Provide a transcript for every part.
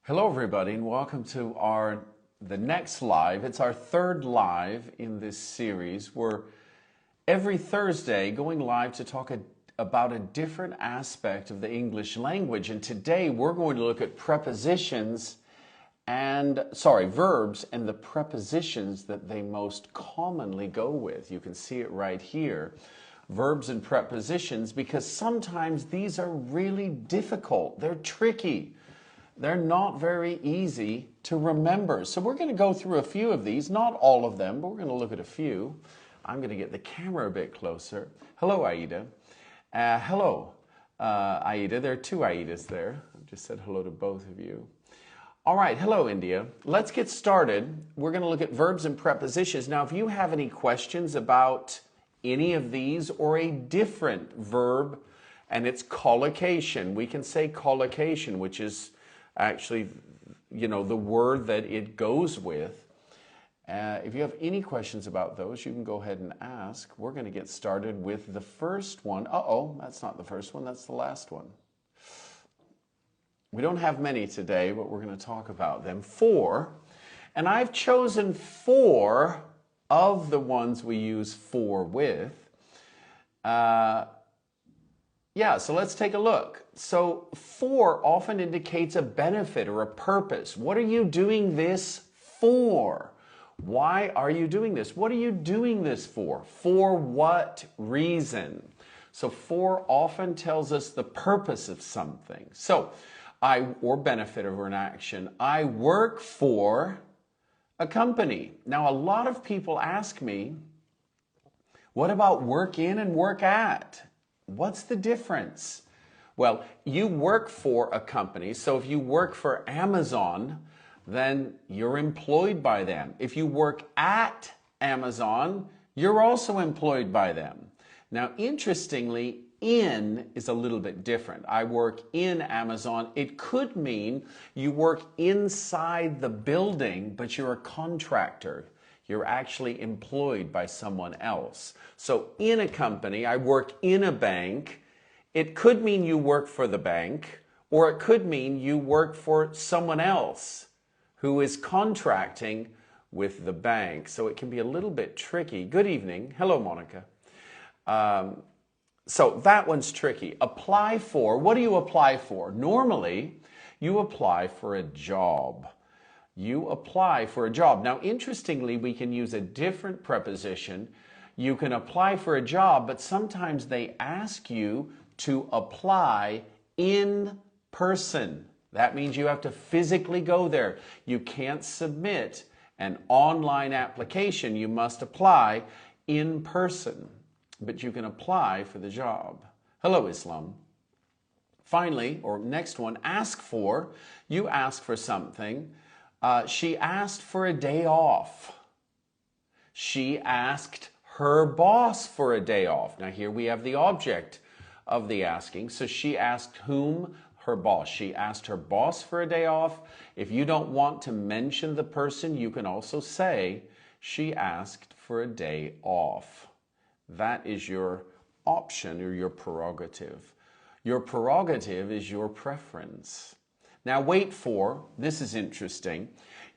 Hello everybody and welcome to the next live. It's our third live in this series. We're every Thursday going live to talk about a different aspect of the English language, and today we're going to look at verbs and the prepositions that they most commonly go with. You can see it right here. Verbs and prepositions, because sometimes these are really difficult. They're tricky. They're not very easy to remember. So we're going to go through a few of these, not all of them, but we're going to look at a few. I'm going to get the camera a bit closer. Hello, Aida. Hello, Aida. There are two Aidas there. I just said hello to both of you. All right, hello, India. Let's get started. We're going to look at verbs and prepositions. Now, if you have any questions about any of these or a different verb and its collocation, we can say collocation, which is actually, the word that it goes with. If you have any questions about those, you can go ahead and ask. We're going to get started with the first one. That's not the first one, that's the last one. We don't have many today, but we're going to talk about them. 4, and I've chosen 4 of the ones we use for with. So let's take a look. So for often indicates a benefit or a purpose. What are you doing this for? Why are you doing this? What are you doing this for? For what reason? So for often tells us the purpose of something. So or benefit of an action. I work for a company. Now a lot of people ask me, what about work in and work at? What's the difference? Well, you work for a company, so if you work for Amazon, then you're employed by them. If you work at Amazon, you're also employed by them. Now, interestingly, in is a little bit different. I work in Amazon. It could mean you work inside the building, but you're a contractor. You're actually employed by someone else. So in a company, I work in a bank. It could mean you work for the bank, or it could mean you work for someone else who is contracting with the bank. So it can be a little bit tricky. Good evening. Hello, Monica. So that one's tricky. Apply for. What do you apply for? Normally, you apply for a job. You apply for a job. Now, interestingly, we can use a different preposition. You can apply for a job, but sometimes they ask you to apply in person. That means you have to physically go there. You can't submit an online application. You must apply in person, but you can apply for the job. Hello, Islam. Finally, or next one, ask for. You ask for something. She asked for a day off. She asked her boss for a day off. Now here we have the object of the asking. So she asked whom? Her boss. She asked her boss for a day off. If you don't want to mention the person, you can also say she asked for a day off. That is your option or your prerogative. Your prerogative is your preference. Now wait for, this is interesting.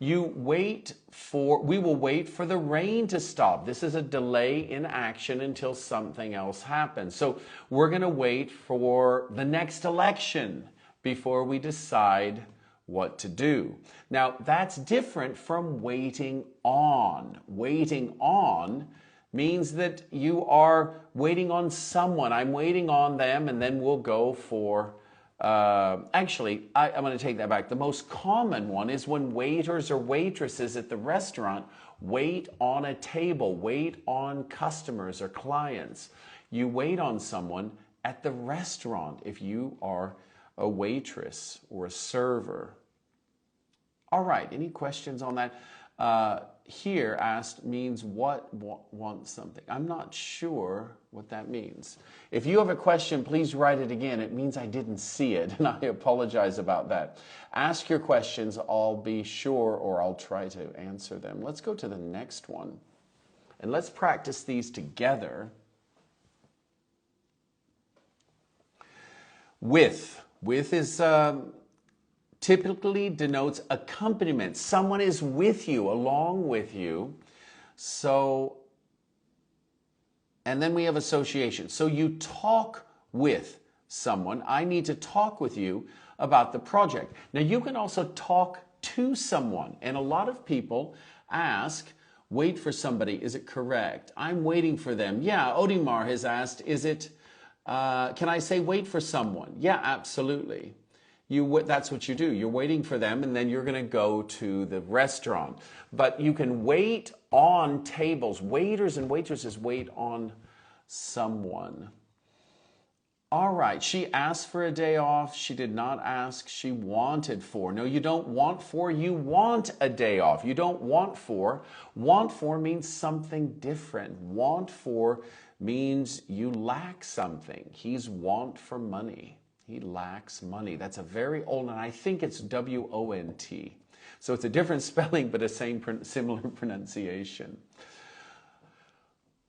We will wait for the rain to stop. This is a delay in action until something else happens. So we're going to wait for the next election before we decide what to do. Now that's different from waiting on. Waiting on means that you are waiting on someone. I'm waiting on them, and then we'll go for actually, I'm going to take that back. The most common one is when waiters or waitresses at the restaurant wait on a table, wait on customers or clients. You wait on someone at the restaurant if you are a waitress or a server. All right, any questions on that? Here asked means what wants something. I'm not sure what that means. If you have a question, please write it again. It means I didn't see it, and I apologize about that. Ask your questions. I'll be sure, or I'll try to answer them. Let's go to the next one, and let's practice these together. With is typically denotes accompaniment. Someone is with you, along with you. So, and then we have association. So you talk with someone. I need to talk with you about the project. Now you can also talk to someone. And a lot of people ask, wait for somebody, is it correct? I'm waiting for them. Yeah, Odimar has asked, is it, can I say wait for someone? Yeah, absolutely. That's what you do. You're waiting for them and then you're going to go to the restaurant. But you can wait on tables. Waiters and waitresses wait on someone. All right, she asked for a day off. She did not ask, she wanted for. No, you don't want for, you want a day off. You don't want for. Want for means something different. Want for means you lack something. He's want for money. He lacks money. That's a very old, and I think it's W-O-N-T. So it's a different spelling, but a similar pronunciation.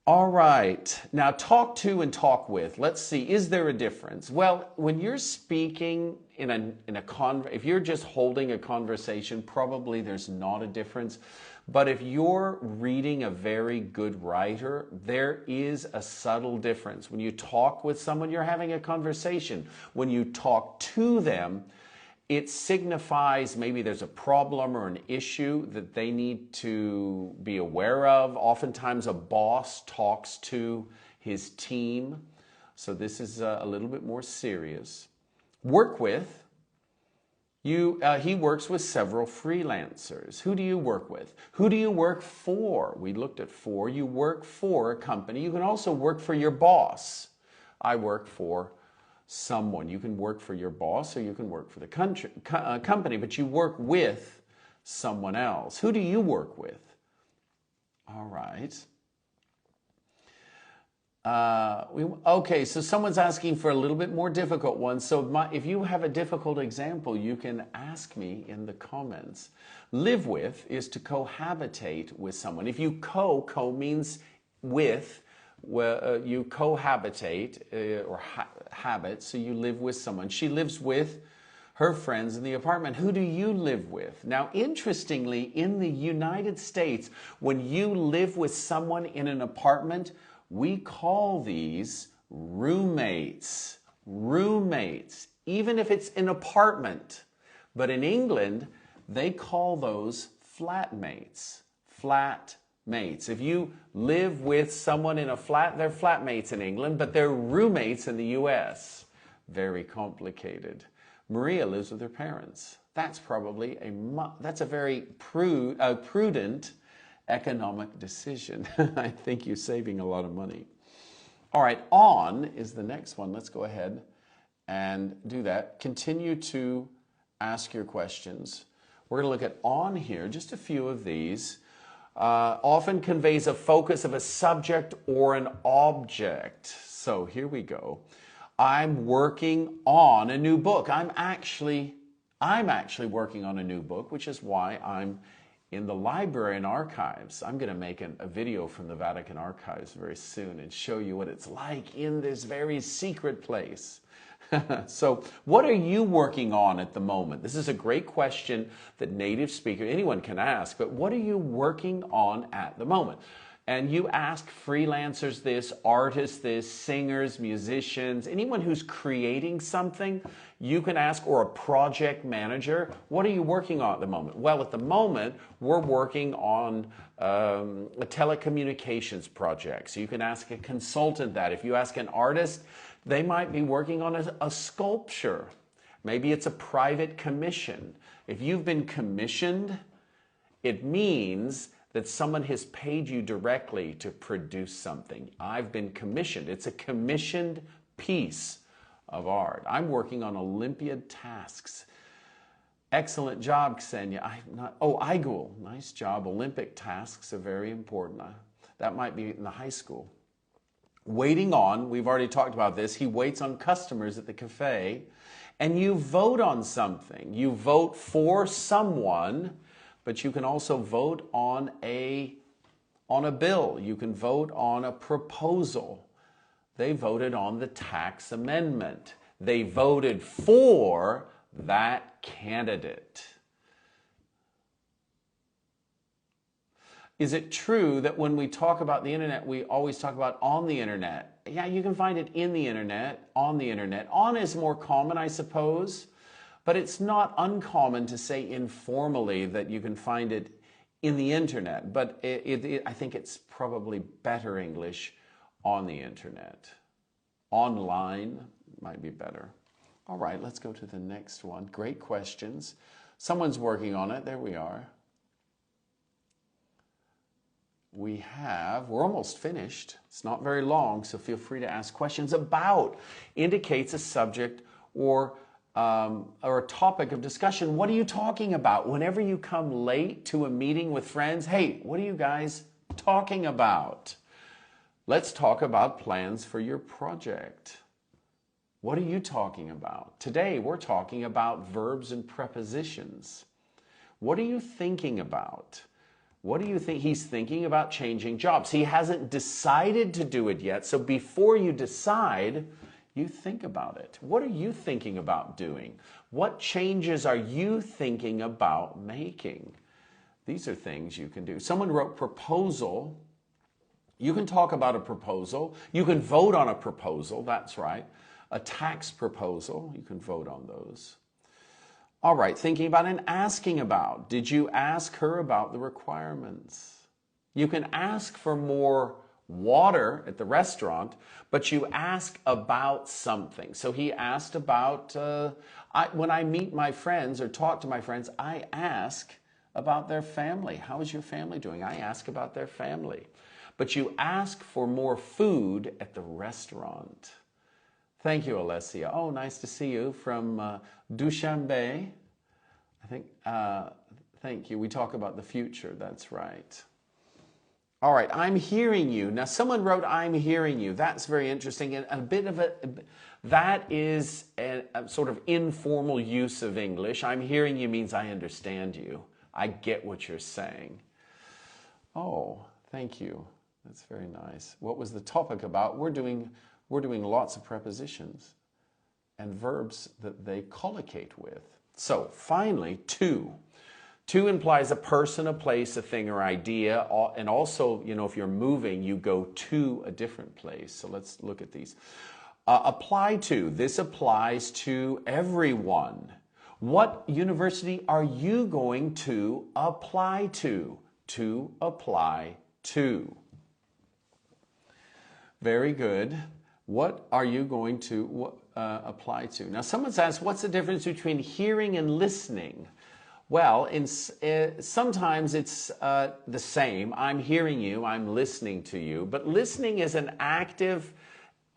All right, now talk to and talk with. Let's see, is there a difference? Well, when you're speaking if you're just holding a conversation, probably there's not a difference. But if you're reading a very good writer, there is a subtle difference. When you talk with someone, you're having a conversation. When you talk to them, it signifies maybe there's a problem or an issue that they need to be aware of. Oftentimes a boss talks to his team. So this is a little bit more serious. Work with. He works with several freelancers. Who do you work with? Who do you work for? We looked at for. You work for a company. You can also work for your boss. I work for someone. You can work for your boss or you can work for the company, but you work with someone else. Who do you work with? All right. Okay, so someone's asking for a little bit more difficult one. So if you have a difficult example, you can ask me in the comments. Live with is to cohabitate with someone. If you co means with, you cohabitate or habit, so you live with someone. She lives with her friends in the apartment. Who do you live with? Now, interestingly, in the United States, when you live with someone in an apartment, we call these roommates. Roommates, even if it's an apartment. But in England, they call those flatmates. Flatmates. If you live with someone in a flat, they're flatmates in England, but they're roommates in the US. Very complicated. Maria lives with her parents. That's probably that's a very prudent economic decision. I think you're saving a lot of money. All right, on is the next one. Let's go ahead and do that. Continue to ask your questions. We're going to look at on here, just a few of these. Often conveys a focus of a subject or an object. So here we go. I'm working on a new book. I'm actually working on a new book, which is why I'm in the library and archives. I'm going to make a video from the Vatican archives very soon and show you what it's like in this very secret place. So what are you working on at the moment? This is a great question that native speakers, anyone can ask, but what are you working on at the moment? And you ask freelancers this, artists this, singers, musicians, anyone who's creating something, you can ask, or a project manager, what are you working on at the moment? Well, at the moment, we're working on a telecommunications project. So you can ask a consultant that. If you ask an artist, they might be working on a sculpture. Maybe it's a private commission. If you've been commissioned, it means that someone has paid you directly to produce something. I've been commissioned. It's a commissioned piece of art. I'm working on Olympiad tasks. Excellent job, Ksenia. Igul, nice job. Olympic tasks are very important. That might be in the high school. Waiting on, we've already talked about this. He waits on customers at the cafe. And you vote on something. You vote for someone, but you can also vote on a bill. You can vote on a proposal. They voted on the tax amendment. They voted for that candidate. Is it true that when we talk about the internet, we always talk about on the internet? Yeah, you can find it in the internet, on the internet. On is more common, I suppose, but it's not uncommon to say informally that you can find it in the internet. But I think it's probably better English on the internet. Online might be better. All right, let's go to the next one. Great questions. Someone's working on it. There we are. We're almost finished. It's not very long, so feel free to ask questions. About indicates a subject or a topic of discussion. What are you talking about? Whenever you come late to a meeting with friends, hey, what are you guys talking about? Let's talk about plans for your project. What are you talking about? Today, we're talking about verbs and prepositions. What are you thinking about? What do you think? He's thinking about changing jobs. He hasn't decided to do it yet. So before you decide, you think about it. What are you thinking about doing? What changes are you thinking about making? These are things you can do. Someone wrote proposal. You can talk about a proposal. You can vote on a proposal. That's right. A tax proposal. You can vote on those. All right, thinking about and asking about. Did you ask her about the requirements? You can ask for more water at the restaurant, but you ask about something. So he asked about, when I meet my friends or talk to my friends, I ask about their family. How is your family doing? I ask about their family. But you ask for more food at the restaurant. Thank you, Alessia. Oh, nice to see you from Dushanbe. I think, thank you. We talk about the future. That's right. All right, I'm hearing you. Now, someone wrote, I'm hearing you. That's very interesting. And a bit of that is a sort of informal use of English. I'm hearing you means I understand you. I get what you're saying. Oh, thank you. That's very nice. What was the topic about? We're doing lots of prepositions and verbs that they collocate with. So finally, to. To implies a person, a place, a thing, or idea. And also, you know, if you're moving, you go to a different place. So let's look at these. Apply to. This applies to everyone. What university are you going to apply to? To apply to. Very good. What are you going to apply to? Now, someone's asked, what's the difference between hearing and listening? Well, sometimes it's the same. I'm hearing you, I'm listening to you. But listening is an active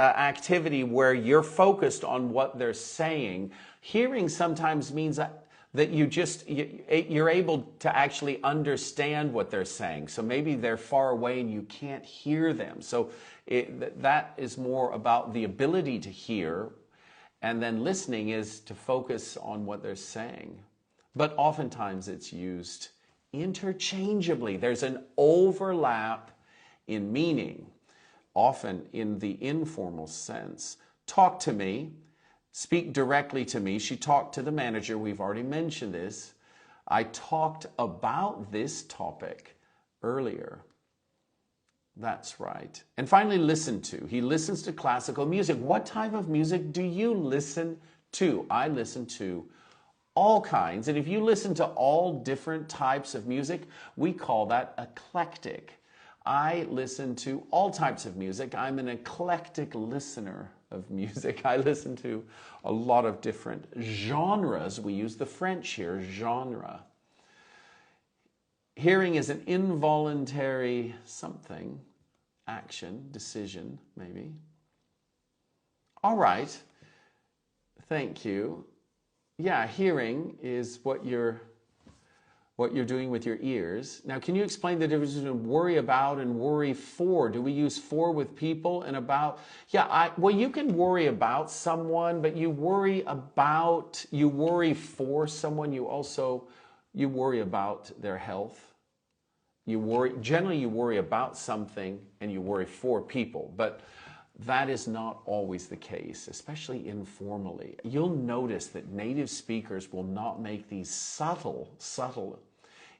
activity where you're focused on what they're saying. Hearing sometimes means that you're able to actually understand what they're saying. So maybe they're far away and you can't hear them. So that is more about the ability to hear. And then listening is to focus on what they're saying. But oftentimes it's used interchangeably. There's an overlap in meaning, often in the informal sense. Talk to me, speak directly to me. She talked to the manager. We've already mentioned this. I talked about this topic earlier. That's right. And finally, listen to. He listens to classical music. What type of music do you listen to? I listen to all kinds. And if you listen to all different types of music, we call that eclectic. I listen to all types of music. I'm an eclectic listener of music. I listen to a lot of different genres. We use the French here, genre. Hearing is an involuntary something, action, decision, maybe. All right. Thank you. Yeah, hearing is what you're doing with your ears. Now, can you explain the difference between worry about and worry for? Do we use for with people and about? Yeah, well, you can worry about someone, but you worry for someone. You worry about their health. Generally you worry about something and you worry for people. But That is not always the case, especially informally. You'll notice that native speakers will not make these subtle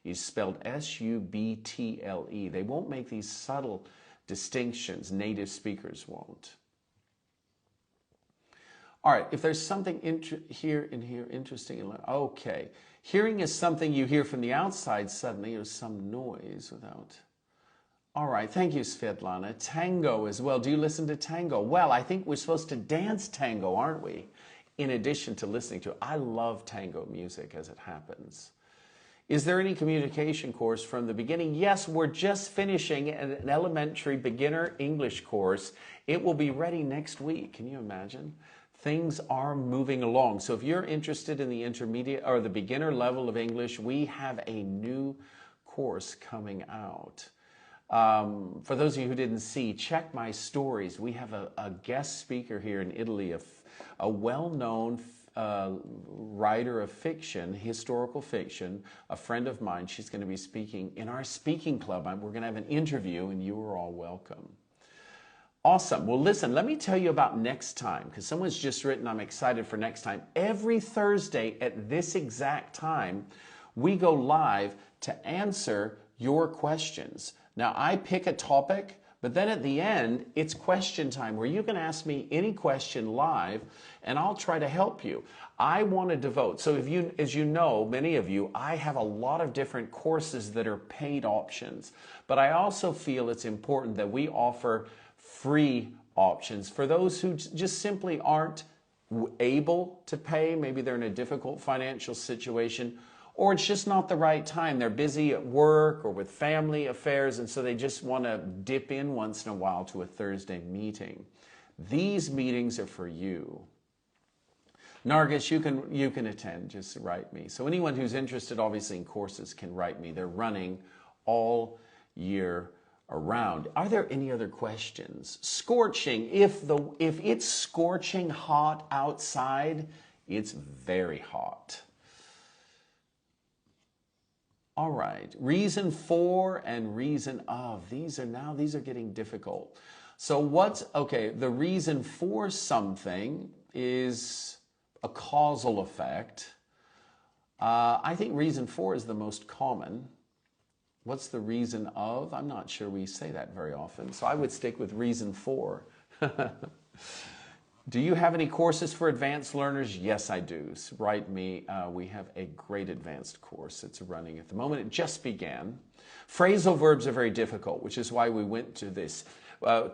is spelled S-U-B-T-L-E. They won't make these subtle distinctions. Native speakers won't. All right, if there's something interesting, okay. Hearing is something you hear from the outside suddenly. There's some noise without. All right, thank you, Svetlana. Tango as well. Do you listen to tango? Well, I think we're supposed to dance tango, aren't we? In addition to listening to it. I love tango music as it happens. Is there any communication course from the beginning? Yes, we're just finishing an elementary beginner English course. It will be ready next week. Can you imagine? Things are moving along. So if you're interested in the intermediate or the beginner level of English, we have a new course coming out. For those of you who didn't see, check my stories. We have a guest speaker here in Italy, a well-known writer of fiction, historical fiction, a friend of mine. She's going to be speaking in our speaking club. We're going to have an interview, and you are all welcome. Awesome. Well, listen, let me tell you about next time, because someone's just written, I'm excited for next time. Every Thursday at this exact time, we go live to answer your questions. Now, I pick a topic, but then at the end, it's question time where you can ask me any question live, and I'll try to help you. I want to devote, so if you, as you know, many of you, I have a lot of different courses that are paid options, but I also feel it's important that we offer free options for those who just simply aren't able to pay. Maybe they're in a difficult financial situation, or it's just not the right time. They're busy at work or with family affairs, and so they just want to dip in once in a while to a Thursday meeting. These meetings are for you. Nargis, you can attend, just write me. So anyone who's interested, obviously, in courses can write me. They're running all year around. Are there any other questions? Scorching, if it's scorching hot outside, it's very hot. All right, reason for and reason of. These are getting difficult. So the reason for something is a causal effect. I think reason for is the most common. What's the reason of? I'm not sure we say that very often, so I would stick with reason for. Do you have any courses for advanced learners? Yes, I do. So write me. We have a great advanced course. It's running at the moment. It just began. Phrasal verbs are very difficult, which is why we went to this,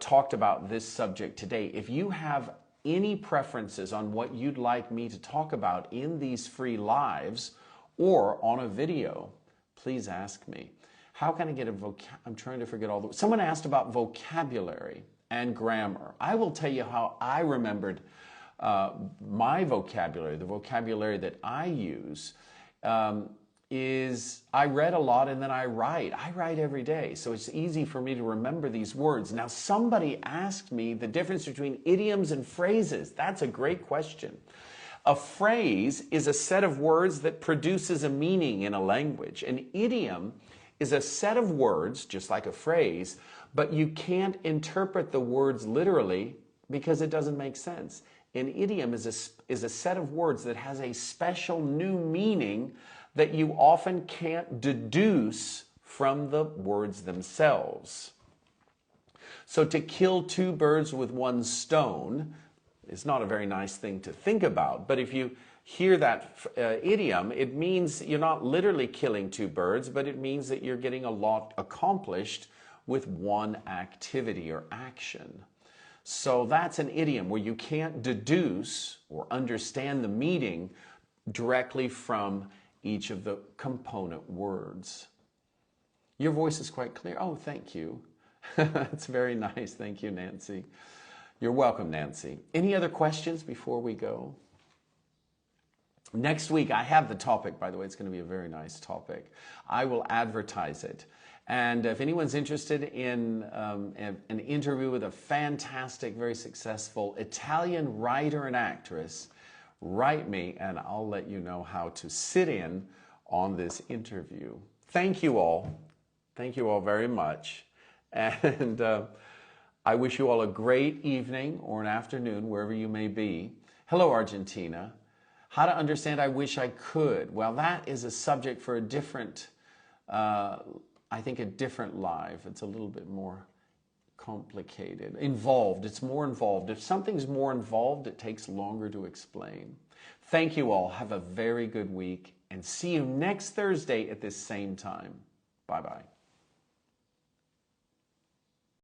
talked about this subject today. If you have any preferences on what you'd like me to talk about in these free lives or on a video, please ask me. How can I get I'm trying to forget all the... Someone asked about vocabulary and grammar. I will tell you how I remembered my vocabulary. The vocabulary that I use is I read a lot and then I write. I write every day, so it's easy for me to remember these words. Now, somebody asked me the difference between idioms and phrases. That's a great question. A phrase is a set of words that produces a meaning in a language. An idiom is a set of words, just like a phrase, but you can't interpret the words literally because it doesn't make sense. An idiom is a set of words that has a special new meaning that you often can't deduce from the words themselves. So to kill two birds with one stone is not a very nice thing to think about, but if you hear that idiom, it means you're not literally killing two birds, but it means that you're getting a lot accomplished with one activity or action. So that's an idiom where you can't deduce or understand the meaning directly from each of the component words. Your voice is quite clear. Oh, thank you. That's very nice. Thank you, Nancy. You're welcome, Nancy. Any other questions before we go? Next week, I have the topic, by the way. It's going to be a very nice topic. I will advertise it. And if anyone's interested in an interview with a fantastic, very successful Italian writer and actress, write me and I'll let you know how to sit in on this interview. Thank you all. Thank you all very much. And I wish you all a great evening or an afternoon, wherever you may be. Hello, Argentina. How to understand I wish I could. Well, that is a subject for a different, I think a different live. It's a little bit more complicated. Involved. It's more involved. If something's more involved, it takes longer to explain. Thank you all. Have a very good week and see you next Thursday at this same time. Bye-bye.